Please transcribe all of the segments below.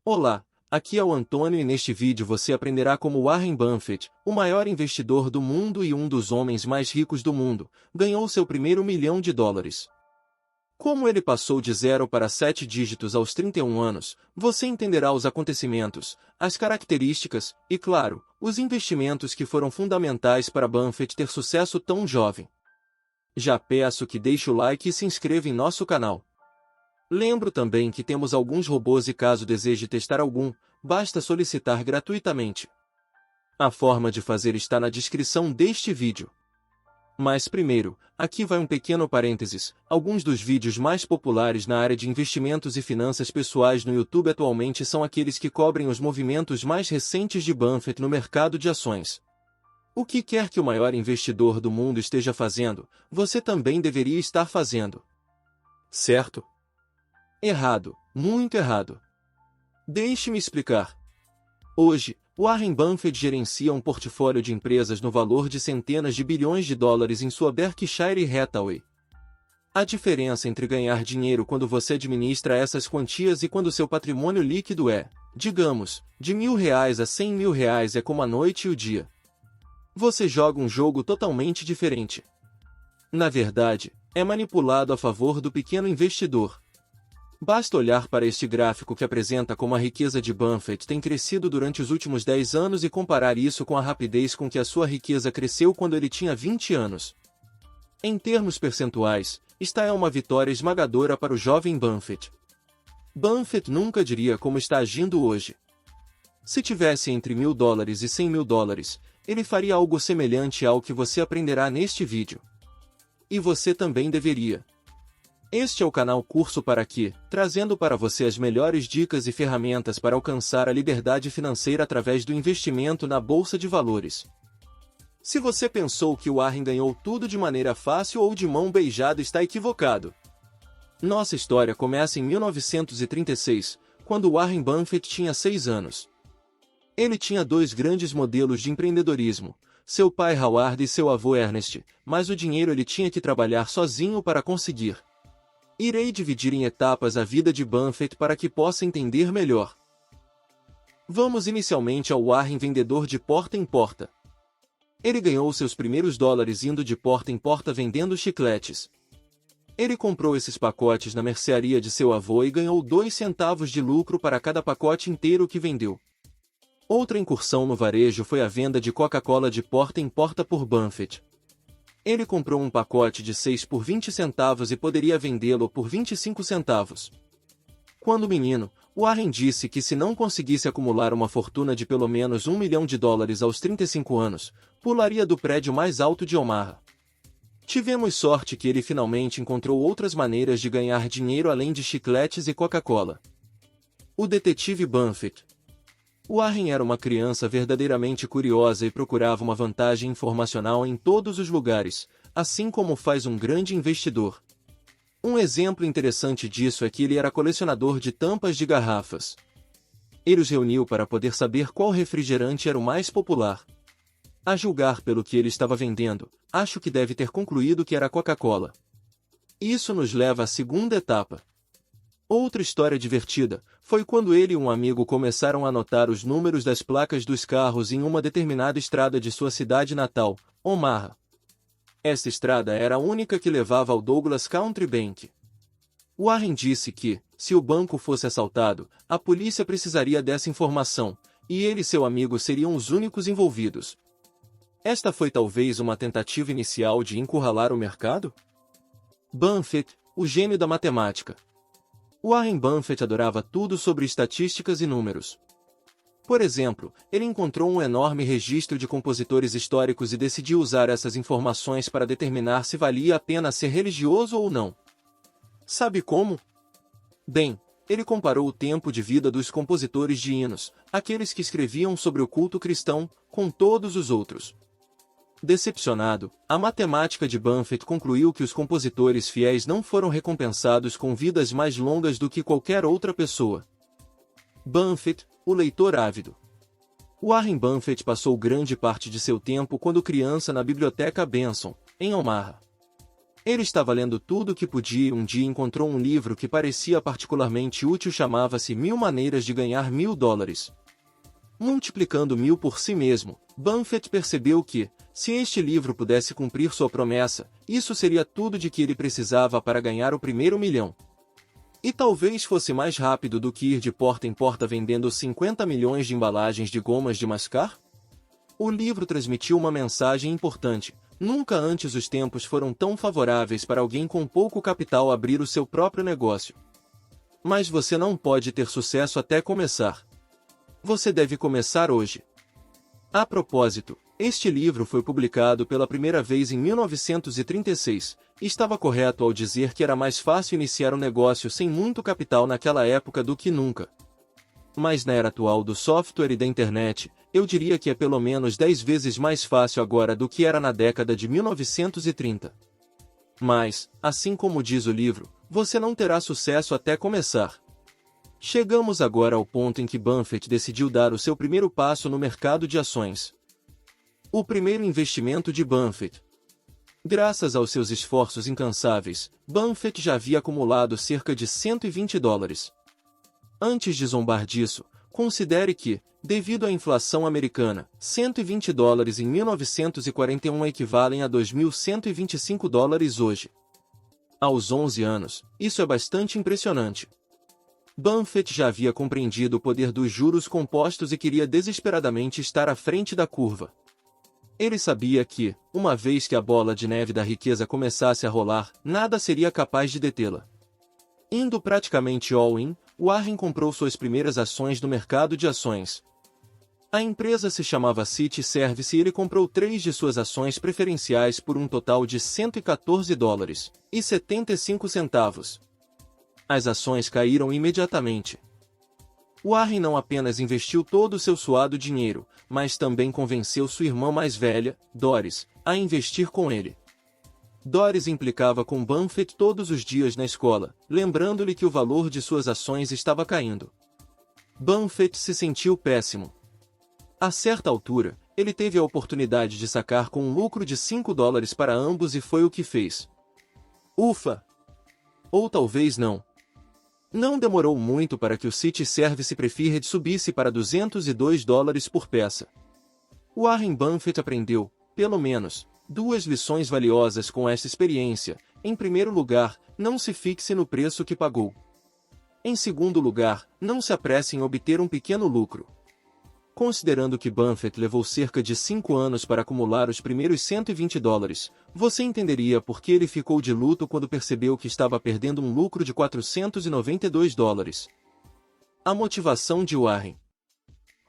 Olá, aqui é o Antônio e neste vídeo você aprenderá como Warren Buffett, o maior investidor do mundo e um dos homens mais ricos do mundo, ganhou seu primeiro milhão de dólares. Como ele passou de 0 para 7 dígitos aos 31 anos, você entenderá os acontecimentos, as características e, claro, os investimentos que foram fundamentais para Buffett ter sucesso tão jovem. Já peço que deixe o like e se inscreva em nosso canal. Lembro também que temos alguns robôs e caso deseje testar algum, basta solicitar gratuitamente. A forma de fazer está na descrição deste vídeo. Mas primeiro, aqui vai um pequeno parênteses, alguns dos vídeos mais populares na área de investimentos e finanças pessoais no YouTube atualmente são aqueles que cobrem os movimentos mais recentes de Buffett no mercado de ações. O que quer que o maior investidor do mundo esteja fazendo, você também deveria estar fazendo. Certo? Errado, muito errado. Deixe-me explicar. Hoje, Warren Buffett gerencia um portfólio de empresas no valor de centenas de bilhões de dólares em sua Berkshire Hathaway. A diferença entre ganhar dinheiro quando você administra essas quantias e quando seu patrimônio líquido é, digamos, de R$ 1.000 a R$ 100.000 é como a noite e o dia. Você joga um jogo totalmente diferente. Na verdade, é manipulado a favor do pequeno investidor. Basta olhar para este gráfico que apresenta como a riqueza de Buffett tem crescido durante os últimos 10 anos e comparar isso com a rapidez com que a sua riqueza cresceu quando ele tinha 20 anos. Em termos percentuais, esta é uma vitória esmagadora para o jovem Buffett. Buffett nunca diria como está agindo hoje. Se tivesse entre $1.000 e $100.000, ele faria algo semelhante ao que você aprenderá neste vídeo. E você também deveria. Este é o canal Curso para Aqui, trazendo para você as melhores dicas e ferramentas para alcançar a liberdade financeira através do investimento na Bolsa de Valores. Se você pensou que o Warren ganhou tudo de maneira fácil ou de mão beijada, está equivocado. Nossa história começa em 1936, quando Warren Buffett tinha 6 anos. Ele tinha 2 grandes modelos de empreendedorismo, seu pai Howard e seu avô Ernest, mas o dinheiro ele tinha que trabalhar sozinho para conseguir. Irei dividir em etapas a vida de Buffett para que possa entender melhor. Vamos inicialmente ao Warren vendedor de porta em porta. Ele ganhou seus primeiros dólares indo de porta em porta vendendo chicletes. Ele comprou esses pacotes na mercearia de seu avô e ganhou 2 centavos de lucro para cada pacote inteiro que vendeu. Outra incursão no varejo foi a venda de Coca-Cola de porta em porta por Buffett. Ele comprou um pacote de 6 por 20 centavos e poderia vendê-lo por 25 centavos. Quando menino, Warren disse que se não conseguisse acumular uma fortuna de pelo menos $1 milhão aos 35 anos, pularia do prédio mais alto de Omaha. Tivemos sorte que ele finalmente encontrou outras maneiras de ganhar dinheiro além de chicletes e Coca-Cola. O detetive Buffett. Warren era uma criança verdadeiramente curiosa e procurava uma vantagem informacional em todos os lugares, assim como faz um grande investidor. Um exemplo interessante disso é que ele era colecionador de tampas de garrafas. Ele os reuniu para poder saber qual refrigerante era o mais popular. A julgar pelo que ele estava vendendo, acho que deve ter concluído que era Coca-Cola. Isso nos leva à segunda etapa. Outra história divertida foi quando ele e um amigo começaram a anotar os números das placas dos carros em uma determinada estrada de sua cidade natal, Omaha. Esta estrada era a única que levava ao Douglas Country Bank. Warren disse que, se o banco fosse assaltado, a polícia precisaria dessa informação, e ele e seu amigo seriam os únicos envolvidos. Esta foi talvez uma tentativa inicial de encurralar o mercado? Buffett, o gênio da matemática. Warren Buffett adorava tudo sobre estatísticas e números. Por exemplo, ele encontrou um enorme registro de compositores históricos e decidiu usar essas informações para determinar se valia a pena ser religioso ou não. Sabe como? Bem, ele comparou o tempo de vida dos compositores de hinos, aqueles que escreviam sobre o culto cristão, com todos os outros. Decepcionado, a matemática de Buffett concluiu que os compositores fiéis não foram recompensados com vidas mais longas do que qualquer outra pessoa. Buffett, o leitor ávido. Warren Buffett passou grande parte de seu tempo quando criança na Biblioteca Benson, em Omaha. Ele estava lendo tudo o que podia e um dia encontrou um livro que parecia particularmente útil, chamava-se 1000 Maneiras de Ganhar $1000. Multiplicando 1000 por si mesmo, Buffett percebeu que, se este livro pudesse cumprir sua promessa, isso seria tudo de que ele precisava para ganhar o primeiro milhão. E talvez fosse mais rápido do que ir de porta em porta vendendo 50 milhões de embalagens de gomas de mascar? O livro transmitiu uma mensagem importante. Nunca antes os tempos foram tão favoráveis para alguém com pouco capital abrir o seu próprio negócio. Mas você não pode ter sucesso até começar. Você deve começar hoje. A propósito, este livro foi publicado pela primeira vez em 1936. Estava correto ao dizer que era mais fácil iniciar um negócio sem muito capital naquela época do que nunca. Mas na era atual do software e da internet, eu diria que é pelo menos 10 vezes mais fácil agora do que era na década de 1930. Mas, assim como diz o livro, você não terá sucesso até começar. Chegamos agora ao ponto em que Buffett decidiu dar o seu primeiro passo no mercado de ações. O primeiro investimento de Buffett. Graças aos seus esforços incansáveis, Buffett já havia acumulado cerca de $120. Antes de zombar disso, considere que, devido à inflação americana, $120 em 1941 equivalem a $2.125 hoje. Aos 11 anos, isso é bastante impressionante. Buffett já havia compreendido o poder dos juros compostos e queria desesperadamente estar à frente da curva. Ele sabia que, uma vez que a bola de neve da riqueza começasse a rolar, nada seria capaz de detê-la. Indo praticamente all-in, Warren comprou suas primeiras ações no mercado de ações. A empresa se chamava City Service e ele comprou 3 de suas ações preferenciais por um total de $114,75. As ações caíram imediatamente. Warren não apenas investiu todo o seu suado dinheiro, mas também convenceu sua irmã mais velha, Doris, a investir com ele. Doris implicava com Buffett todos os dias na escola, lembrando-lhe que o valor de suas ações estava caindo. Buffett se sentiu péssimo. A certa altura, ele teve a oportunidade de sacar com um lucro de $5 para ambos e foi o que fez. Ufa! Ou talvez não. Não demorou muito para que o City Service Preferred subisse para $202 por peça. Warren Buffett aprendeu, pelo menos, 2 lições valiosas com esta experiência. Em primeiro lugar, não se fixe no preço que pagou. Em segundo lugar, não se apresse em obter um pequeno lucro. Considerando que Buffett levou cerca de 5 anos para acumular os primeiros $120, você entenderia por que ele ficou de luto quando percebeu que estava perdendo um lucro de $492. A motivação de Warren.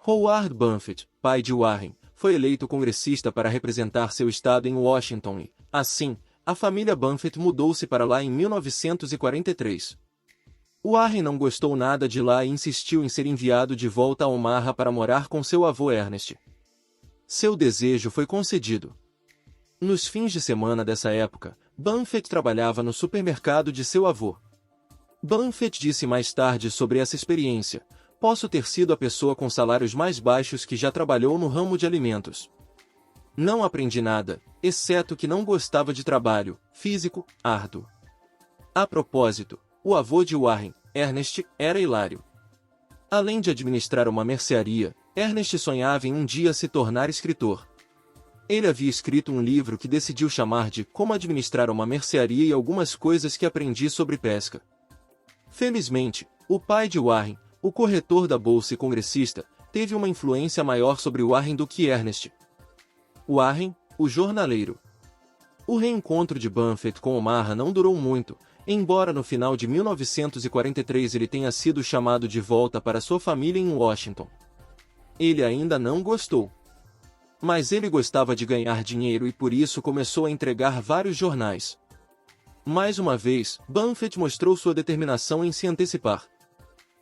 Howard Buffett, pai de Warren, foi eleito congressista para representar seu estado em Washington e, assim, a família Buffett mudou-se para lá em 1943. Warren não gostou nada de lá e insistiu em ser enviado de volta a Omaha para morar com seu avô Ernest. Seu desejo foi concedido. Nos fins de semana dessa época, Buffett trabalhava no supermercado de seu avô. Buffett disse mais tarde sobre essa experiência: "Posso ter sido a pessoa com salários mais baixos que já trabalhou no ramo de alimentos. Não aprendi nada, exceto que não gostava de trabalho físico árduo." A propósito, o avô de Warren, Ernest, era hilário. Além de administrar uma mercearia, Ernest sonhava em um dia se tornar escritor. Ele havia escrito um livro que decidiu chamar de Como Administrar uma Mercearia e Algumas Coisas que Aprendi sobre Pesca. Felizmente, o pai de Warren, o corretor da bolsa e congressista, teve uma influência maior sobre Warren do que Ernest. Warren, o jornaleiro. O reencontro de Buffett com Omaha não durou muito, embora no final de 1943 ele tenha sido chamado de volta para sua família em Washington. Ele ainda não gostou. Mas ele gostava de ganhar dinheiro e por isso começou a entregar vários jornais. Mais uma vez, Buffett mostrou sua determinação em se antecipar.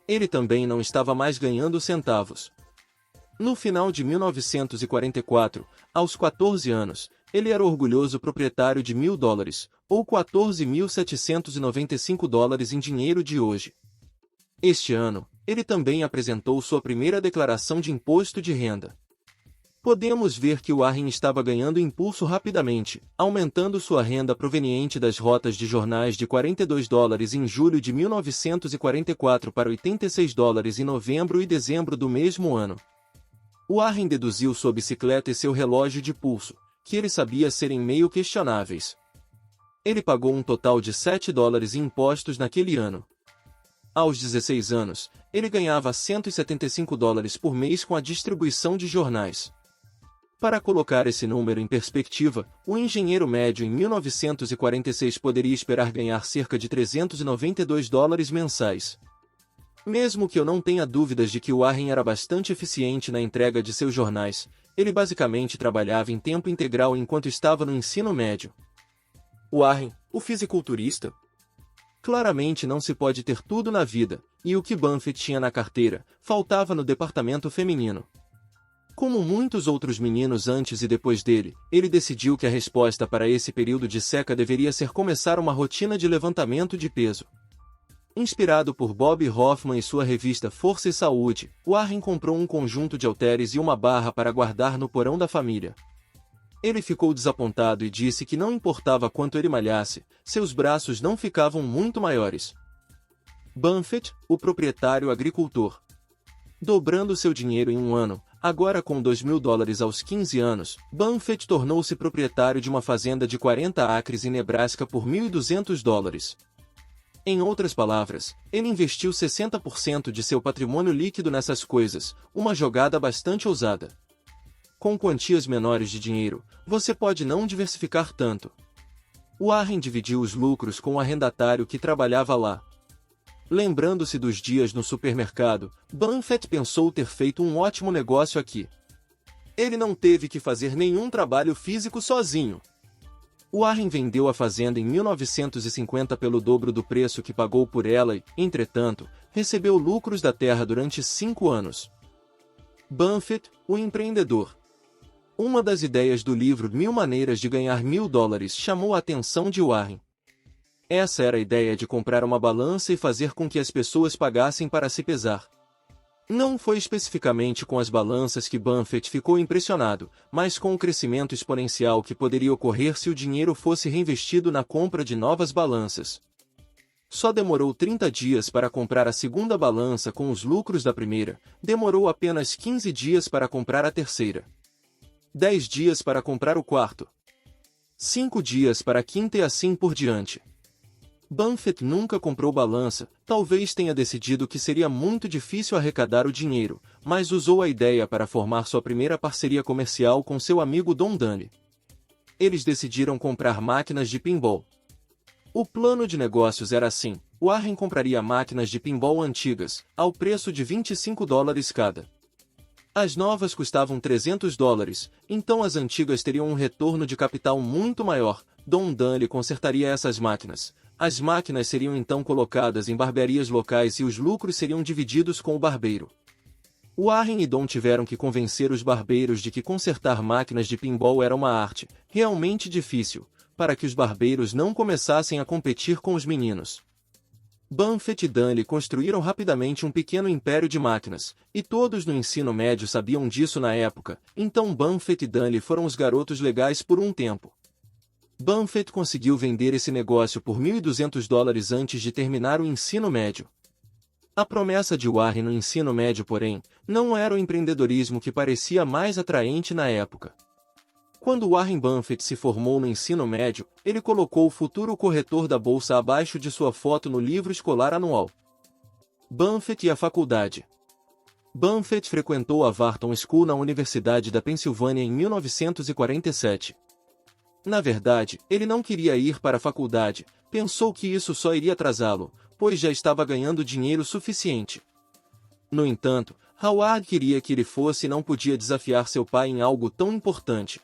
Ele também não estava mais ganhando centavos. No final de 1944, aos 14 anos, ele era orgulhoso proprietário de $1.000, ou $14.795 em dinheiro de hoje. Este ano, ele também apresentou sua primeira declaração de imposto de renda. Podemos ver que Warren estava ganhando impulso rapidamente, aumentando sua renda proveniente das rotas de jornais de $42 em julho de 1944 para $86 em novembro e dezembro do mesmo ano. Warren deduziu sua bicicleta e seu relógio de pulso, que ele sabia serem meio questionáveis. Ele pagou um total de $7 em impostos naquele ano. Aos 16 anos, ele ganhava $175 por mês com a distribuição de jornais. Para colocar esse número em perspectiva, o engenheiro médio em 1946 poderia esperar ganhar cerca de $392 mensais. Mesmo que eu não tenha dúvidas de que Warren era bastante eficiente na entrega de seus jornais, ele basicamente trabalhava em tempo integral enquanto estava no ensino médio. Warren, o fisiculturista? Claramente não se pode ter tudo na vida, e o que Buffett tinha na carteira, faltava no departamento feminino. Como muitos outros meninos antes e depois dele, ele decidiu que a resposta para esse período de seca deveria ser começar uma rotina de levantamento de peso. Inspirado por Bob Hoffman e sua revista Força e Saúde, Warren comprou um conjunto de halteres e uma barra para guardar no porão da família. Ele ficou desapontado e disse que não importava quanto ele malhasse, seus braços não ficavam muito maiores. Buffett, o proprietário agricultor. Dobrando seu dinheiro em um ano, agora com $2.000 aos 15 anos, Buffett tornou-se proprietário de uma fazenda de 40 acres em Nebraska por $1.200. Em outras palavras, ele investiu 60% de seu patrimônio líquido nessas coisas, uma jogada bastante ousada. Com quantias menores de dinheiro, você pode não diversificar tanto. Warren dividiu os lucros com o arrendatário que trabalhava lá. Lembrando-se dos dias no supermercado, Buffett pensou ter feito um ótimo negócio aqui. Ele não teve que fazer nenhum trabalho físico sozinho. Warren vendeu a fazenda em 1950 pelo dobro do preço que pagou por ela e, entretanto, recebeu lucros da terra durante 5 anos. Buffett, o empreendedor. Uma das ideias do livro 1000 Maneiras de Ganhar $1.000 chamou a atenção de Warren. Essa era a ideia de comprar uma balança e fazer com que as pessoas pagassem para se pesar. Não foi especificamente com as balanças que Buffett ficou impressionado, mas com o crescimento exponencial que poderia ocorrer se o dinheiro fosse reinvestido na compra de novas balanças. Só demorou 30 dias para comprar a segunda balança com os lucros da primeira, demorou apenas 15 dias para comprar a terceira. 10 dias para comprar o quarto. 5 dias para a quinta e assim por diante. Buffett nunca comprou balança, talvez tenha decidido que seria muito difícil arrecadar o dinheiro, mas usou a ideia para formar sua primeira parceria comercial com seu amigo Don Dunley. Eles decidiram comprar máquinas de pinball. O plano de negócios era assim: Warren compraria máquinas de pinball antigas, ao preço de $25 cada. As novas custavam $300, então as antigas teriam um retorno de capital muito maior. Don Dunley consertaria essas máquinas. As máquinas seriam então colocadas em barbearias locais e os lucros seriam divididos com o barbeiro. Warren e Don tiveram que convencer os barbeiros de que consertar máquinas de pinball era uma arte, realmente difícil, para que os barbeiros não começassem a competir com os meninos. Buffett e Dunley construíram rapidamente um pequeno império de máquinas, e todos no ensino médio sabiam disso na época, então Buffett e Dunley foram os garotos legais por um tempo. Buffett conseguiu vender esse negócio por $1.200 antes de terminar o ensino médio. A promessa de Warren no ensino médio, porém, não era o empreendedorismo que parecia mais atraente na época. Quando Warren Buffett se formou no ensino médio, ele colocou o futuro corretor da bolsa abaixo de sua foto no livro escolar anual. Buffett e a faculdade. Buffett frequentou a Wharton School na Universidade da Pensilvânia em 1947. Na verdade, ele não queria ir para a faculdade, pensou que isso só iria atrasá-lo, pois já estava ganhando dinheiro suficiente. No entanto, Howard queria que ele fosse e não podia desafiar seu pai em algo tão importante.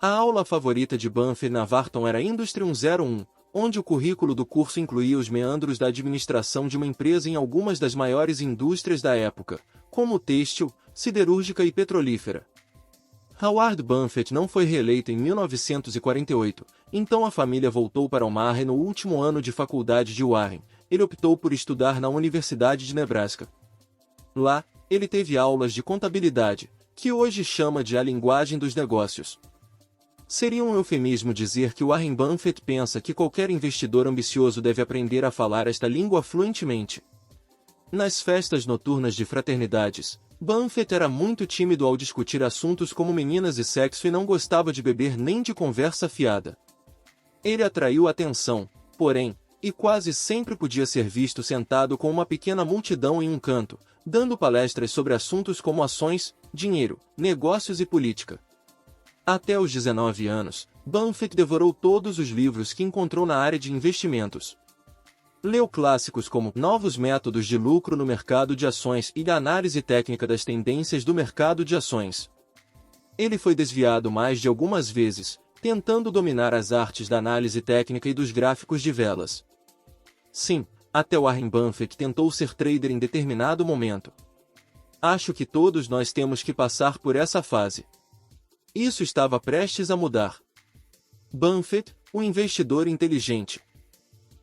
A aula favorita de Buffett na Wharton era Indústria 101, onde o currículo do curso incluía os meandros da administração de uma empresa em algumas das maiores indústrias da época, como têxtil, siderúrgica e petrolífera. Howard Buffett não foi reeleito em 1948, então a família voltou para Omaha no último ano de faculdade de Warren. Ele optou por estudar na Universidade de Nebraska. Lá, ele teve aulas de contabilidade, que hoje chama de a linguagem dos negócios. Seria um eufemismo dizer que Warren Buffett pensa que qualquer investidor ambicioso deve aprender a falar esta língua fluentemente. Nas festas noturnas de fraternidades, Buffett era muito tímido ao discutir assuntos como meninas e sexo e não gostava de beber nem de conversa fiada. Ele atraiu atenção, porém, e quase sempre podia ser visto sentado com uma pequena multidão em um canto, dando palestras sobre assuntos como ações, dinheiro, negócios e política. Até os 19 anos, Buffett devorou todos os livros que encontrou na área de investimentos. Leu clássicos como Novos Métodos de Lucro no Mercado de Ações e a Análise Técnica das Tendências do Mercado de Ações. Ele foi desviado mais de algumas vezes, tentando dominar as artes da análise técnica e dos gráficos de velas. Sim, até Warren Buffett tentou ser trader em determinado momento. Acho que todos nós temos que passar por essa fase. Isso estava prestes a mudar. Buffett, um investidor inteligente.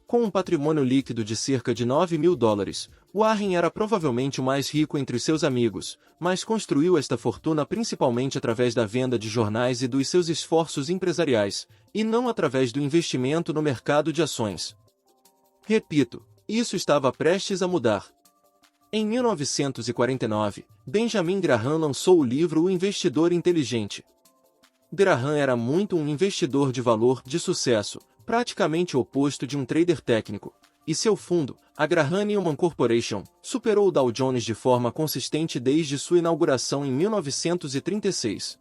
Com um patrimônio líquido de cerca de $9.000, Warren era provavelmente o mais rico entre seus amigos, mas construiu esta fortuna principalmente através da venda de jornais e dos seus esforços empresariais, e não através do investimento no mercado de ações. Repito, isso estava prestes a mudar. Em 1949, Benjamin Graham lançou o livro O Investidor Inteligente. Graham era muito um investidor de valor de sucesso, praticamente o oposto de um trader técnico, e seu fundo, a Graham Newman Corporation, superou o Dow Jones de forma consistente desde sua inauguração em 1936.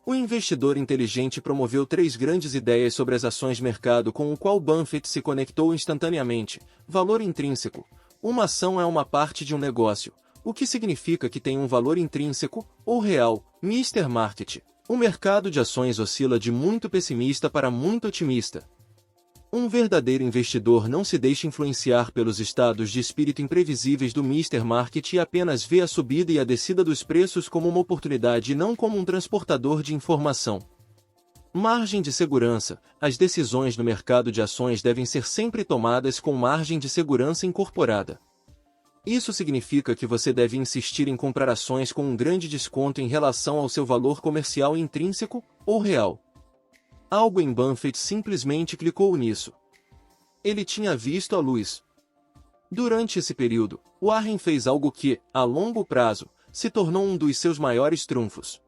O investidor inteligente promoveu 3 grandes ideias sobre as ações mercado com o qual Buffett se conectou instantaneamente. Valor intrínseco. Uma ação é uma parte de um negócio, o que significa que tem um valor intrínseco, ou real, Mr. Market. O mercado de ações oscila de muito pessimista para muito otimista. Um verdadeiro investidor não se deixa influenciar pelos estados de espírito imprevisíveis do Mr. Market e apenas vê a subida e a descida dos preços como uma oportunidade e não como um transportador de informação. Margem de segurança. As decisões no mercado de ações devem ser sempre tomadas com margem de segurança incorporada. Isso significa que você deve insistir em comprar ações com um grande desconto em relação ao seu valor comercial intrínseco, ou real. Algo em Buffett simplesmente clicou nisso. Ele tinha visto a luz. Durante esse período, Warren fez algo que, a longo prazo, se tornou um dos seus maiores trunfos.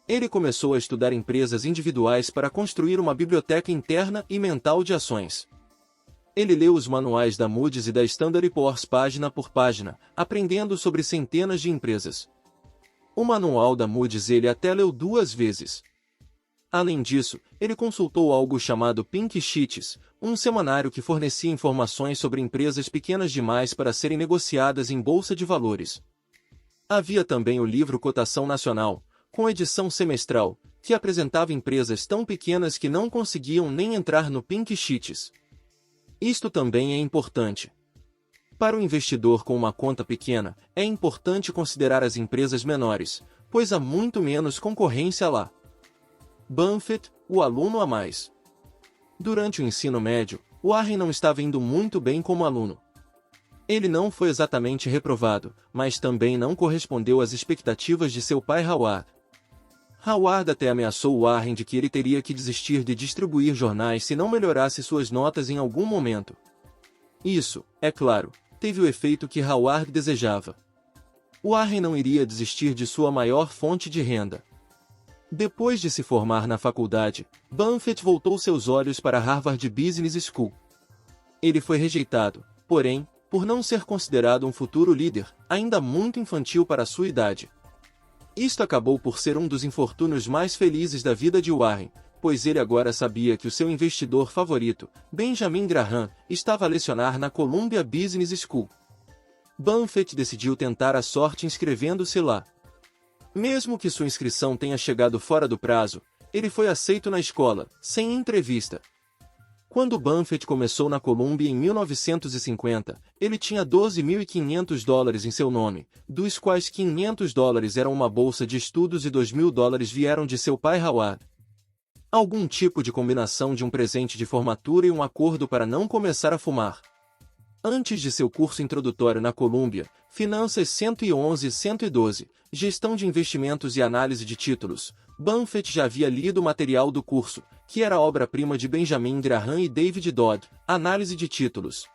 Ele começou a estudar empresas individuais para construir uma biblioteca interna e mental de ações. Ele leu os manuais da Moody's e da Standard & Poor's página por página, aprendendo sobre centenas de empresas. O manual da Moody's ele até leu 2 vezes. Além disso, ele consultou algo chamado Pink Sheets, um semanário que fornecia informações sobre empresas pequenas demais para serem negociadas em bolsa de valores. Havia também o livro Cotação Nacional, com edição semestral, que apresentava empresas tão pequenas que não conseguiam nem entrar no Pink Sheets. Isto também é importante. Para o investidor com uma conta pequena, é importante considerar as empresas menores, pois há muito menos concorrência lá. Buffett, o aluno a mais. Durante o ensino médio, Warren não estava indo muito bem como aluno. Ele não foi exatamente reprovado, mas também não correspondeu às expectativas de seu pai Howard. Howard até ameaçou Warren de que ele teria que desistir de distribuir jornais se não melhorasse suas notas em algum momento. Isso, é claro, teve o efeito que Howard desejava. Warren não iria desistir de sua maior fonte de renda. Depois de se formar na faculdade, Buffett voltou seus olhos para a Harvard Business School. Ele foi rejeitado, porém, por não ser considerado um futuro líder, ainda muito infantil para sua idade. Isto acabou por ser um dos infortúnios mais felizes da vida de Warren, pois ele agora sabia que o seu investidor favorito, Benjamin Graham, estava a lecionar na Columbia Business School. Buffett decidiu tentar a sorte inscrevendo-se lá. Mesmo que sua inscrição tenha chegado fora do prazo, ele foi aceito na escola, sem entrevista. Quando Buffett começou na Columbia em 1950, ele tinha $12.500 em seu nome, dos quais $500 eram uma bolsa de estudos e $2.000 vieram de seu pai Howard. Algum tipo de combinação de um presente de formatura e um acordo para não começar a fumar. Antes de seu curso introdutório na Columbia, Finanças 111 e 112, Gestão de Investimentos e Análise de Títulos, Buffett já havia lido o material do curso, que era obra-prima de Benjamin Graham e David Dodd, Análise de Títulos.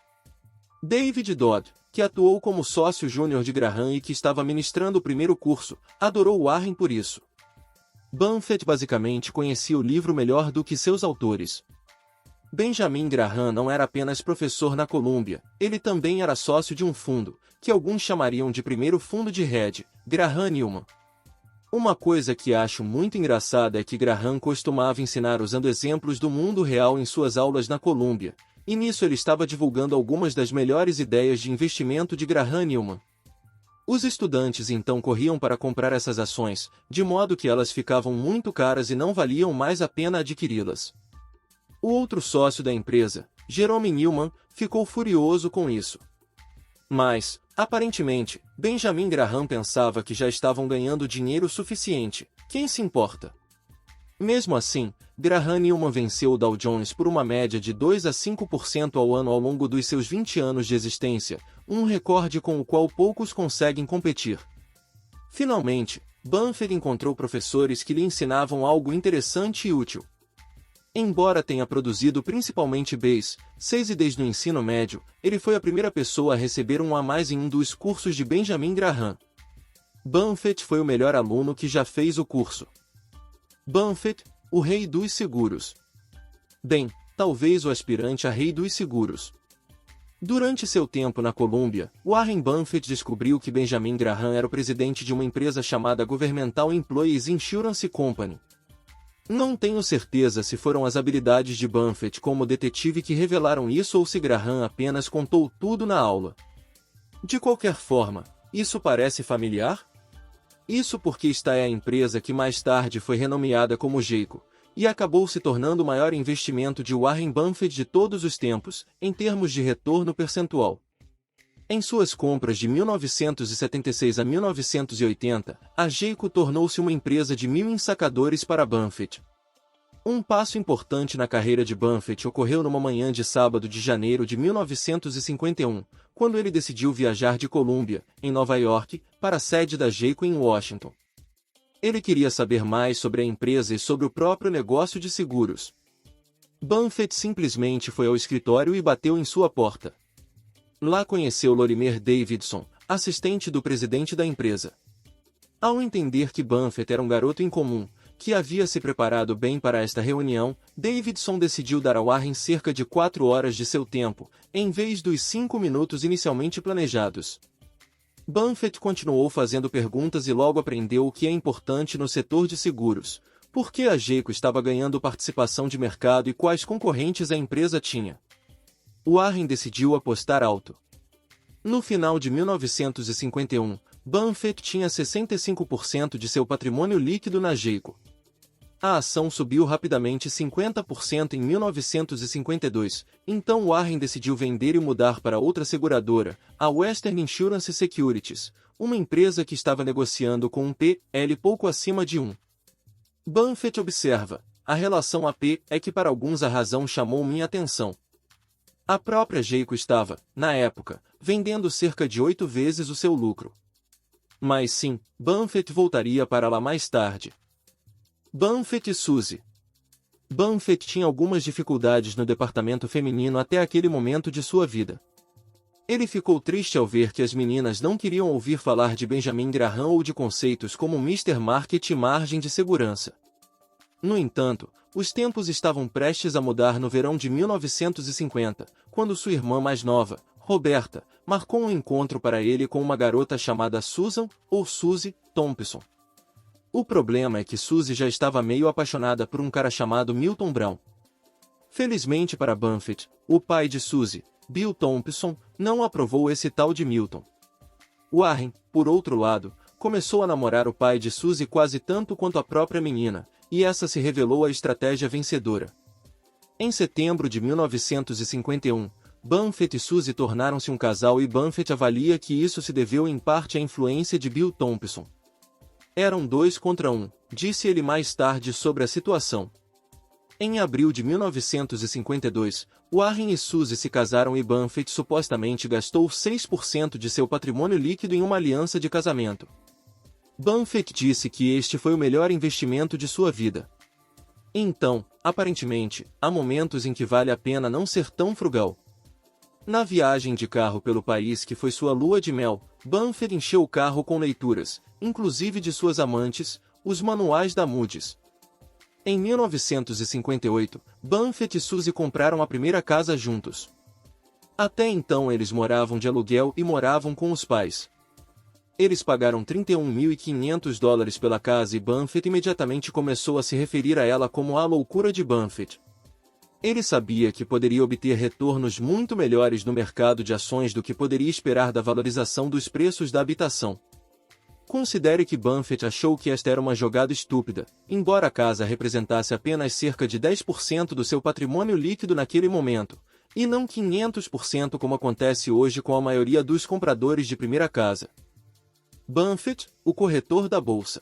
David Dodd, que atuou como sócio júnior de Graham e que estava ministrando o primeiro curso, adorou Warren por isso. Buffett basicamente conhecia o livro melhor do que seus autores. Benjamin Graham não era apenas professor na Columbia, ele também era sócio de um fundo, que alguns chamariam de primeiro fundo de hedge, Graham-Newman. Uma coisa que acho muito engraçada é que Graham costumava ensinar usando exemplos do mundo real em suas aulas na Columbia, e nisso ele estava divulgando algumas das melhores ideias de investimento de Graham-Newman. Os estudantes então corriam para comprar essas ações, de modo que elas ficavam muito caras e não valiam mais a pena adquiri-las. O outro sócio da empresa, Jerome Newman, ficou furioso com isso. Mas, aparentemente, Benjamin Graham pensava que já estavam ganhando dinheiro suficiente. Quem se importa? Mesmo assim, Graham-Newman venceu o Dow Jones por uma média de 2 a 5% ao ano ao longo dos seus 20 anos de existência, um recorde com o qual poucos conseguem competir. Finalmente, Buffett encontrou professores que lhe ensinavam algo interessante e útil. Embora tenha produzido principalmente Bs, 6 e Ds no ensino médio, ele foi a primeira pessoa a receber um A+ em um dos cursos de Benjamin Graham. Buffett foi o melhor aluno que já fez o curso. Buffett, o rei dos seguros. Bem, talvez o aspirante a rei dos seguros. Durante seu tempo na Columbia, Warren Buffett descobriu que Benjamin Graham era o presidente de uma empresa chamada Governmental Employees Insurance Company. Não tenho certeza se foram as habilidades de Buffett como detetive que revelaram isso ou se Graham apenas contou tudo na aula. De qualquer forma, isso parece familiar? Isso porque esta é a empresa que mais tarde foi renomeada como Geico, e acabou se tornando o maior investimento de Warren Buffett de todos os tempos, em termos de retorno percentual. Em suas compras de 1976 a 1980, a Geico tornou-se uma empresa de 1.000 ensacadores para Buffett. Um passo importante na carreira de Buffett ocorreu numa manhã de sábado de janeiro de 1951, quando ele decidiu viajar de Columbia, em Nova York, para a sede da Geico em Washington. Ele queria saber mais sobre a empresa e sobre o próprio negócio de seguros. Buffett simplesmente foi ao escritório e bateu em sua porta. Lá conheceu Lorimer Davidson, assistente do presidente da empresa. Ao entender que Buffett era um garoto incomum, que havia se preparado bem para esta reunião, Davidson decidiu dar a Warren cerca de 4 horas de seu tempo, em vez dos 5 minutos inicialmente planejados. Buffett continuou fazendo perguntas e logo aprendeu o que é importante no setor de seguros, por que a Geico estava ganhando participação de mercado e quais concorrentes a empresa tinha. Warren decidiu apostar alto. No final de 1951, Buffett tinha 65% de seu patrimônio líquido na Geico. A ação subiu rapidamente 50% em 1952, então Warren decidiu vender e mudar para outra seguradora, a Western Insurance Securities, uma empresa que estava negociando com um P/L pouco acima de 1. Buffett observa, a relação AP é que para alguns a razão chamou minha atenção. A própria Geico estava, na época, vendendo cerca de 8 vezes o seu lucro. Mas sim, Buffett voltaria para lá mais tarde. Buffett e Suzy. Buffett tinha algumas dificuldades no departamento feminino até aquele momento de sua vida. Ele ficou triste ao ver que as meninas não queriam ouvir falar de Benjamin Graham ou de conceitos como Mr. Market e margem de segurança. No entanto, os tempos estavam prestes a mudar no verão de 1950, quando sua irmã mais nova, Roberta, marcou um encontro para ele com uma garota chamada Susan, ou Suzy, Thompson. O problema é que Suzy já estava meio apaixonada por um cara chamado Milton Brown. Felizmente para Buffett, o pai de Suzy, Bill Thompson, não aprovou esse tal de Milton. Warren, por outro lado, começou a namorar o pai de Suzy quase tanto quanto a própria menina, e essa se revelou a estratégia vencedora. Em setembro de 1951, Buffett e Suzy tornaram-se um casal e Buffett avalia que isso se deveu em parte à influência de Bill Thompson. Eram 2 contra 1, disse ele mais tarde sobre a situação. Em abril de 1952, Warren e Suzy se casaram e Buffett supostamente gastou 6% de seu patrimônio líquido em uma aliança de casamento. Buffett disse que este foi o melhor investimento de sua vida. Então, aparentemente, há momentos em que vale a pena não ser tão frugal. Na viagem de carro pelo país que foi sua lua de mel, Buffett encheu o carro com leituras, inclusive de suas amantes, os manuais da Moody's. Em 1958, Buffett e Suzy compraram a primeira casa juntos. Até então eles moravam de aluguel e moravam com os pais. Eles pagaram $31.500 pela casa e Buffett imediatamente começou a se referir a ela como a loucura de Buffett. Ele sabia que poderia obter retornos muito melhores no mercado de ações do que poderia esperar da valorização dos preços da habitação. Considere que Buffett achou que esta era uma jogada estúpida, embora a casa representasse apenas cerca de 10% do seu patrimônio líquido naquele momento, e não 500% como acontece hoje com a maioria dos compradores de primeira casa. Buffett, o corretor da bolsa.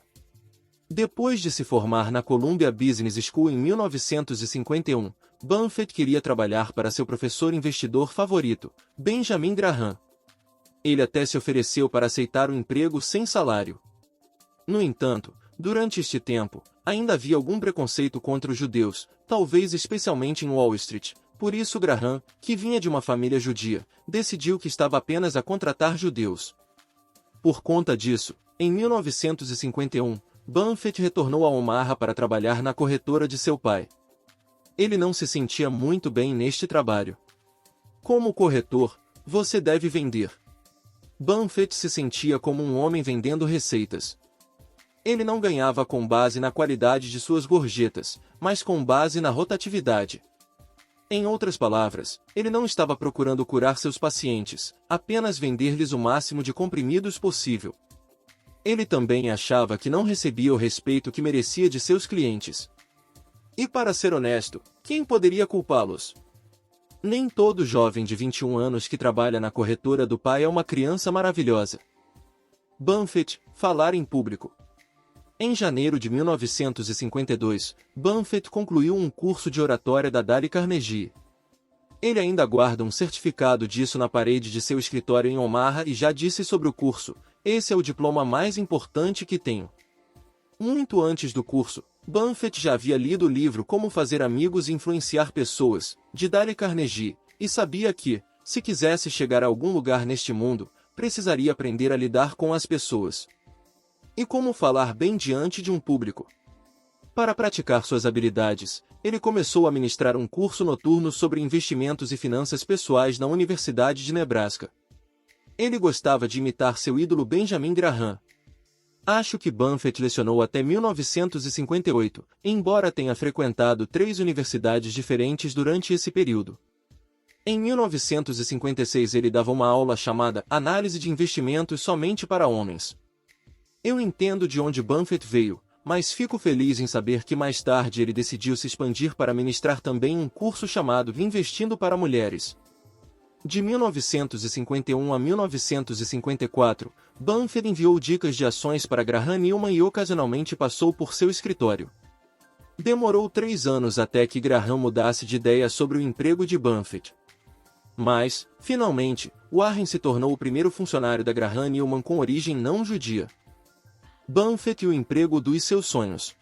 Depois de se formar na Columbia Business School em 1951, Buffett queria trabalhar para seu professor investidor favorito, Benjamin Graham. Ele até se ofereceu para aceitar o emprego sem salário. No entanto, durante este tempo, ainda havia algum preconceito contra os judeus, talvez especialmente em Wall Street. Por isso Graham, que vinha de uma família judia, decidiu que estava apenas a contratar judeus. Por conta disso, em 1951, Buffett retornou a Omaha para trabalhar na corretora de seu pai. Ele não se sentia muito bem neste trabalho. Como corretor, você deve vender. Buffett se sentia como um homem vendendo receitas. Ele não ganhava com base na qualidade de suas gorjetas, mas com base na rotatividade. Em outras palavras, ele não estava procurando curar seus pacientes, apenas vender-lhes o máximo de comprimidos possível. Ele também achava que não recebia o respeito que merecia de seus clientes. E para ser honesto, quem poderia culpá-los? Nem todo jovem de 21 anos que trabalha na corretora do pai é uma criança maravilhosa. Buffett, falar em público. Em janeiro de 1952, Buffett concluiu um curso de oratória da Dale Carnegie. Ele ainda guarda um certificado disso na parede de seu escritório em Omaha e já disse sobre o curso: "Esse é o diploma mais importante que tenho." Muito antes do curso, Buffett já havia lido o livro Como Fazer Amigos e Influenciar Pessoas, de Dale Carnegie, e sabia que, se quisesse chegar a algum lugar neste mundo, precisaria aprender a lidar com as pessoas. E como falar bem diante de um público. Para praticar suas habilidades, ele começou a ministrar um curso noturno sobre investimentos e finanças pessoais na Universidade de Nebraska. Ele gostava de imitar seu ídolo Benjamin Graham. Acho que Buffett lecionou até 1958, embora tenha frequentado 3 universidades diferentes durante esse período. Em 1956 ele dava uma aula chamada Análise de Investimentos somente para homens. Eu entendo de onde Buffett veio, mas fico feliz em saber que mais tarde ele decidiu se expandir para ministrar também um curso chamado Investindo para Mulheres. De 1951 a 1954, Buffett enviou dicas de ações para Graham Newman e ocasionalmente passou por seu escritório. Demorou 3 anos até que Graham mudasse de ideia sobre o emprego de Buffett. Mas, finalmente, Warren se tornou o primeiro funcionário da Graham Newman com origem não judia. Buffett e o emprego dos seus sonhos.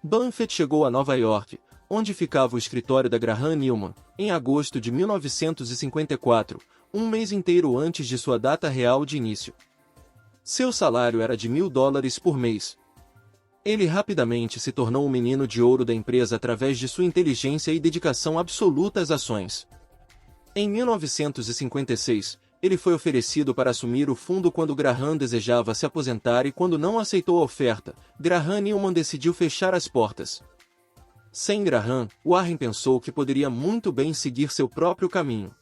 Buffett chegou a Nova York, onde ficava o escritório da Graham Newman, em agosto de 1954, um mês inteiro antes de sua data real de início. Seu salário era de $1.000 por mês. Ele rapidamente se tornou o menino de ouro da empresa através de sua inteligência e dedicação absoluta às ações. Em 1956, ele foi oferecido para assumir o fundo quando Graham desejava se aposentar e quando não aceitou a oferta, Graham Newman decidiu fechar as portas. Sem Graham, Warren pensou que poderia muito bem seguir seu próprio caminho.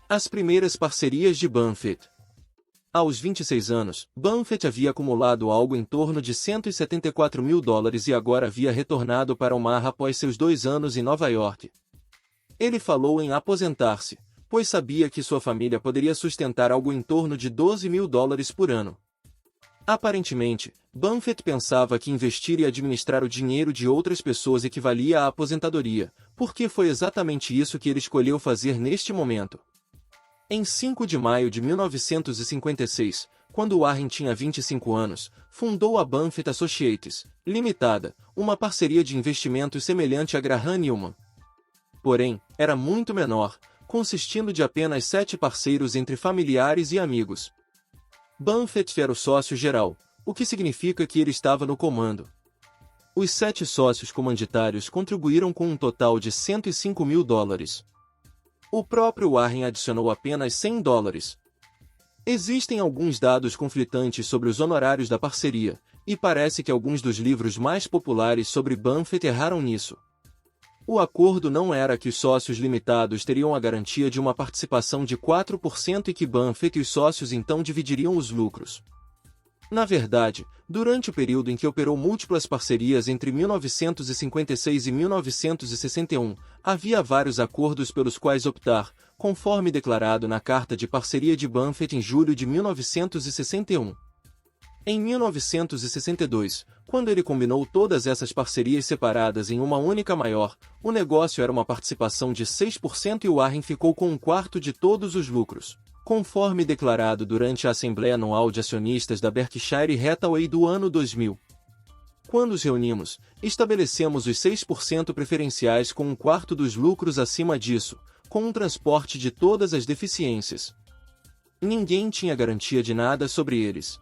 As primeiras parcerias de Buffett. Aos 26 anos, Buffett havia acumulado algo em torno de $174 mil e agora havia retornado para Omaha após seus 2 anos em Nova York. Ele falou em aposentar-se, pois sabia que sua família poderia sustentar algo em torno de $12 mil por ano. Aparentemente, Buffett pensava que investir e administrar o dinheiro de outras pessoas equivalia à aposentadoria, porque foi exatamente isso que ele escolheu fazer neste momento. Em 5 de maio de 1956, quando Warren tinha 25 anos, fundou a Buffett Associates, Limitada, uma parceria de investimentos semelhante à Graham Newman. Porém, era muito menor, consistindo de apenas 7 parceiros entre familiares e amigos. Buffett era o sócio geral, o que significa que ele estava no comando. Os 7 sócios comanditários contribuíram com um total de $105 mil. O próprio Warren adicionou apenas $100. Existem alguns dados conflitantes sobre os honorários da parceria, e parece que alguns dos livros mais populares sobre Buffett erraram nisso. O acordo não era que os sócios limitados teriam a garantia de uma participação de 4% e que Buffett e os sócios então dividiriam os lucros. Na verdade, durante o período em que operou múltiplas parcerias entre 1956 e 1961, havia vários acordos pelos quais optar, conforme declarado na Carta de Parceria de Buffett em julho de 1961. Em 1962, quando ele combinou todas essas parcerias separadas em uma única maior, o negócio era uma participação de 6% e Warren ficou com 1/4 de todos os lucros, conforme declarado durante a Assembleia Anual de Acionistas da Berkshire Hathaway do ano 2000. Quando os reunimos, estabelecemos os 6% preferenciais com 1/4 dos lucros acima disso, com um transporte de todas as deficiências. Ninguém tinha garantia de nada sobre eles.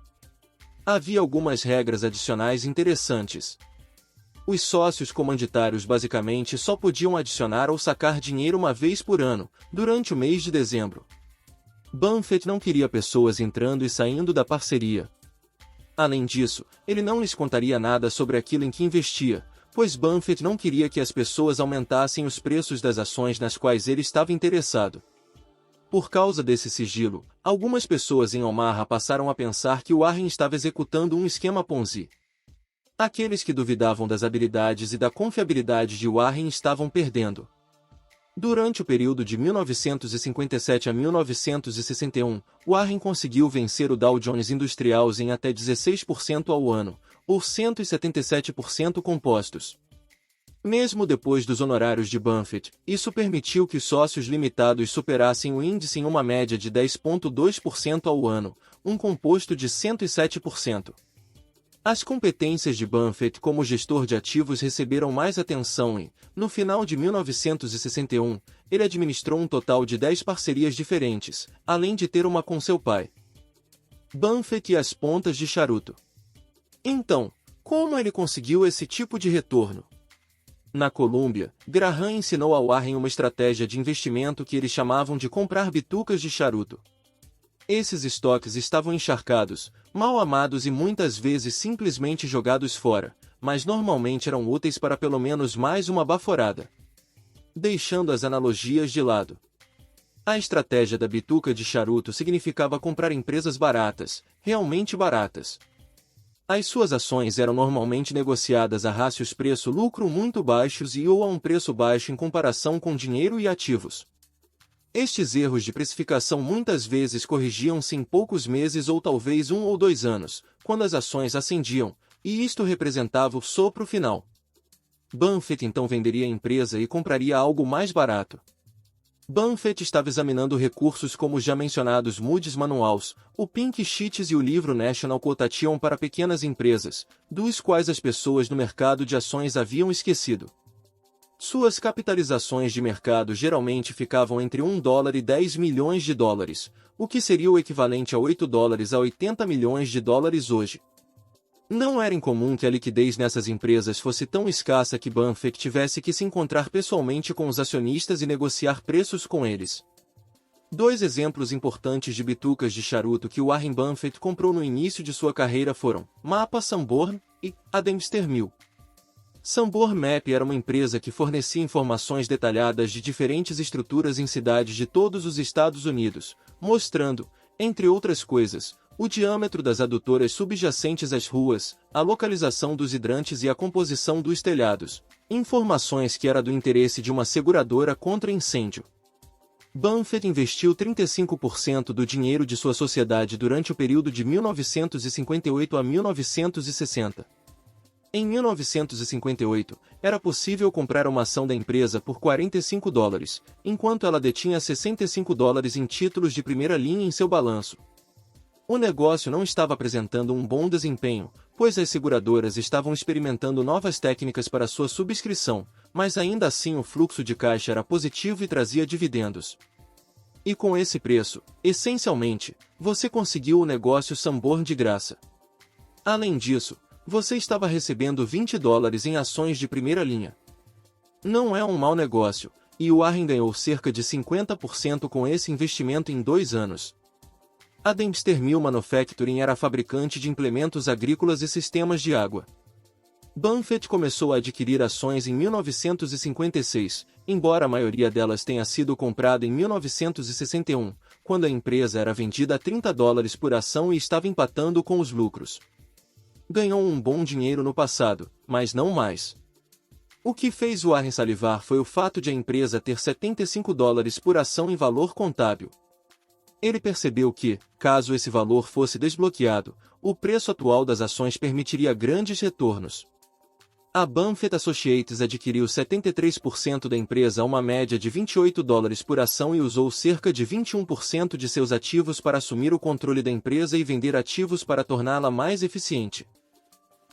Havia algumas regras adicionais interessantes. Os sócios comanditários basicamente só podiam adicionar ou sacar dinheiro uma vez por ano, durante o mês de dezembro. Buffett não queria pessoas entrando e saindo da parceria. Além disso, ele não lhes contaria nada sobre aquilo em que investia, pois Buffett não queria que as pessoas aumentassem os preços das ações nas quais ele estava interessado. Por causa desse sigilo, algumas pessoas em Omaha passaram a pensar que Warren estava executando um esquema Ponzi. Aqueles que duvidavam das habilidades e da confiabilidade de Warren estavam perdendo. Durante o período de 1957 a 1961, Warren conseguiu vencer o Dow Jones Industrials em até 16% ao ano, ou 177% compostos. Mesmo depois dos honorários de Buffett, isso permitiu que os sócios limitados superassem o índice em uma média de 10,2% ao ano, um composto de 107%. As competências de Buffett como gestor de ativos receberam mais atenção e, no final de 1961, ele administrou um total de 10 parcerias diferentes, além de ter uma com seu pai. Buffett e as pontas de charuto. Então, como ele conseguiu esse tipo de retorno? Na Colômbia, Graham ensinou a Warren uma estratégia de investimento que eles chamavam de comprar bitucas de charuto. Esses estoques estavam encharcados, mal amados e muitas vezes simplesmente jogados fora, mas normalmente eram úteis para pelo menos mais uma baforada. Deixando as analogias de lado. A estratégia da bituca de charuto significava comprar empresas baratas, realmente baratas. As suas ações eram normalmente negociadas a rácios preço-lucro muito baixos e ou a um preço baixo em comparação com dinheiro e ativos. Estes erros de precificação muitas vezes corrigiam-se em poucos meses ou talvez 1 ou 2 anos, quando as ações ascendiam, e isto representava o sopro final. Buffett então venderia a empresa e compraria algo mais barato. Buffett estava examinando recursos como os já mencionados Moody's Manuals, o Pink Sheets e o livro National Quotation para pequenas empresas, dos quais as pessoas no mercado de ações haviam esquecido. Suas capitalizações de mercado geralmente ficavam entre $1 e $10 milhões, o que seria o equivalente a $8 a $80 milhões hoje. Não era incomum que a liquidez nessas empresas fosse tão escassa que Buffett tivesse que se encontrar pessoalmente com os acionistas e negociar preços com eles. 2 exemplos importantes de bitucas de charuto que Warren Buffett comprou no início de sua carreira foram Mapa Sanborn e a Dempster Mill. Sanborn Map era uma empresa que fornecia informações detalhadas de diferentes estruturas em cidades de todos os Estados Unidos, mostrando, entre outras coisas, o diâmetro das adutoras subjacentes às ruas, a localização dos hidrantes e a composição dos telhados, informações que era do interesse de uma seguradora contra incêndio. Buffett investiu 35% do dinheiro de sua sociedade durante o período de 1958 a 1960. Em 1958, era possível comprar uma ação da empresa por $45, enquanto ela detinha $65 em títulos de primeira linha em seu balanço. O negócio não estava apresentando um bom desempenho, pois as seguradoras estavam experimentando novas técnicas para sua subscrição, mas ainda assim o fluxo de caixa era positivo e trazia dividendos. E com esse preço, essencialmente, você conseguiu o negócio Sanborn de graça. Além disso, você estava recebendo $20 em ações de primeira linha. Não é um mau negócio, e o Warren ganhou cerca de 50% com esse investimento em 2 anos. A Dempster Mill Manufacturing era fabricante de implementos agrícolas e sistemas de água. Buffett começou a adquirir ações em 1956, embora a maioria delas tenha sido comprada em 1961, quando a empresa era vendida a $30 por ação e estava empatando com os lucros. Ganhou um bom dinheiro no passado, mas não mais. O que fez Warren salivar foi o fato de a empresa ter $75 por ação em valor contábil. Ele percebeu que, caso esse valor fosse desbloqueado, o preço atual das ações permitiria grandes retornos. A Buffett Associates adquiriu 73% da empresa a uma média de $28 por ação e usou cerca de 21% de seus ativos para assumir o controle da empresa e vender ativos para torná-la mais eficiente.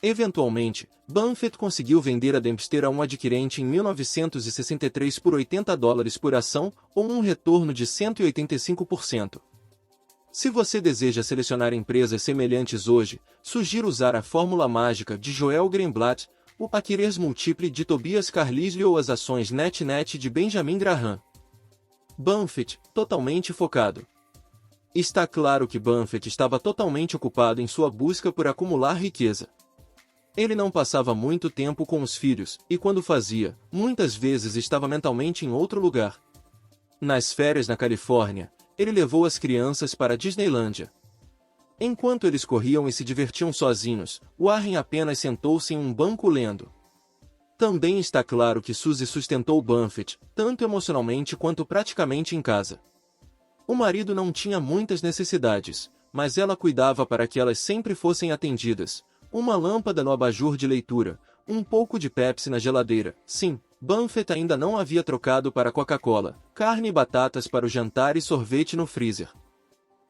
Eventualmente, Buffett conseguiu vender a Dempster a um adquirente em 1963 por $80 por ação, ou um retorno de 185%. Se você deseja selecionar empresas semelhantes hoje, sugiro usar a fórmula mágica de Joel Greenblatt, o Paquires Multiple de Tobias Carlisle ou as ações NetNet de Benjamin Graham. Buffett, totalmente focado. Está claro que Buffett estava totalmente ocupado em sua busca por acumular riqueza. Ele não passava muito tempo com os filhos, e quando fazia, muitas vezes estava mentalmente em outro lugar. Nas férias na Califórnia, ele levou as crianças para a Disneylândia. Enquanto eles corriam e se divertiam sozinhos, Warren apenas sentou-se em um banco lendo. Também está claro que Suzy sustentou Buffett, tanto emocionalmente quanto praticamente em casa. O marido não tinha muitas necessidades, mas ela cuidava para que elas sempre fossem atendidas. Uma lâmpada no abajur de leitura, um pouco de Pepsi na geladeira. Sim, Buffett ainda não havia trocado para Coca-Cola, carne e batatas para o jantar e sorvete no freezer.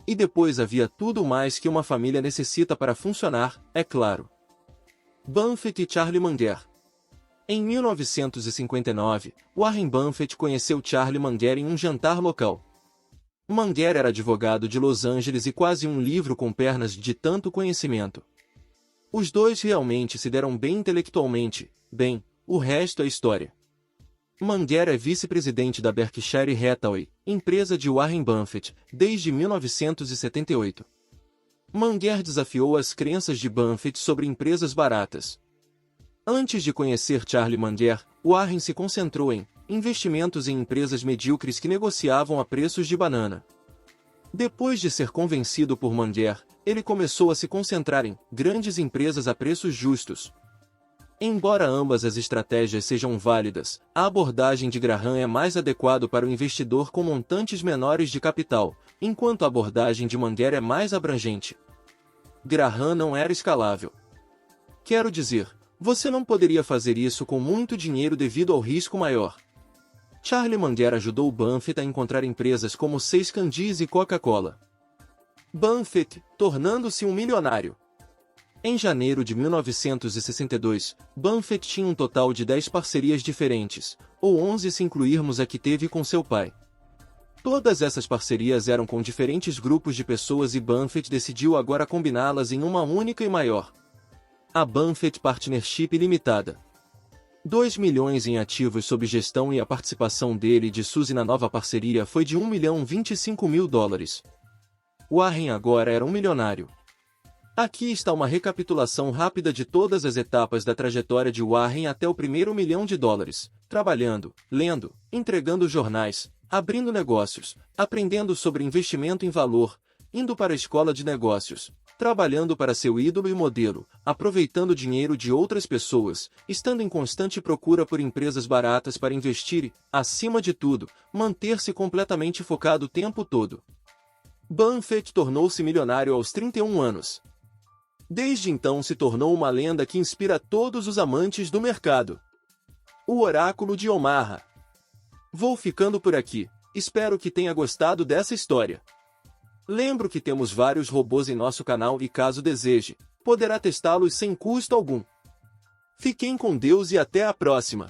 E depois havia tudo mais que uma família necessita para funcionar, é claro. Buffett e Charlie Munger. Em 1959, Warren Buffett conheceu Charlie Munger em um jantar local. Munger era advogado de Los Angeles e quase um livro com pernas de tanto conhecimento. Os dois realmente se deram bem intelectualmente, bem, o resto é história. Munger é vice-presidente da Berkshire Hathaway, empresa de Warren Buffett, desde 1978. Munger desafiou as crenças de Buffett sobre empresas baratas. Antes de conhecer Charlie Munger, Warren se concentrou em investimentos em empresas medíocres que negociavam a preços de banana. Depois de ser convencido por Munger, ele começou a se concentrar em grandes empresas a preços justos. Embora ambas as estratégias sejam válidas, a abordagem de Graham é mais adequada para o investidor com montantes menores de capital, enquanto a abordagem de Munger é mais abrangente. Graham não era escalável. Quero dizer, você não poderia fazer isso com muito dinheiro devido ao risco maior. Charlie Munger ajudou Buffett a encontrar empresas como Seis Candies e Coca-Cola. Buffett, tornando-se um milionário. Em janeiro de 1962, Buffett tinha um total de 10 parcerias diferentes, ou 11 se incluirmos a que teve com seu pai. Todas essas parcerias eram com diferentes grupos de pessoas e Buffett decidiu agora combiná-las em uma única e maior. A Buffett Partnership Limitada. 2 milhões em ativos sob gestão e a participação dele e de Suzy na nova parceria foi de $1.025.000. Warren agora era um milionário. Aqui está uma recapitulação rápida de todas as etapas da trajetória de Warren até o primeiro $1 milhão, trabalhando, lendo, entregando jornais, abrindo negócios, aprendendo sobre investimento em valor, indo para a escola de negócios, trabalhando para seu ídolo e modelo, aproveitando o dinheiro de outras pessoas, estando em constante procura por empresas baratas para investir e, acima de tudo, manter-se completamente focado o tempo todo. Buffett tornou-se milionário aos 31 anos. Desde então se tornou uma lenda que inspira todos os amantes do mercado. O Oráculo de Omaha. Vou ficando por aqui, espero que tenha gostado dessa história. Lembro que temos vários robôs em nosso canal e caso deseje, poderá testá-los sem custo algum. Fiquem com Deus e até a próxima!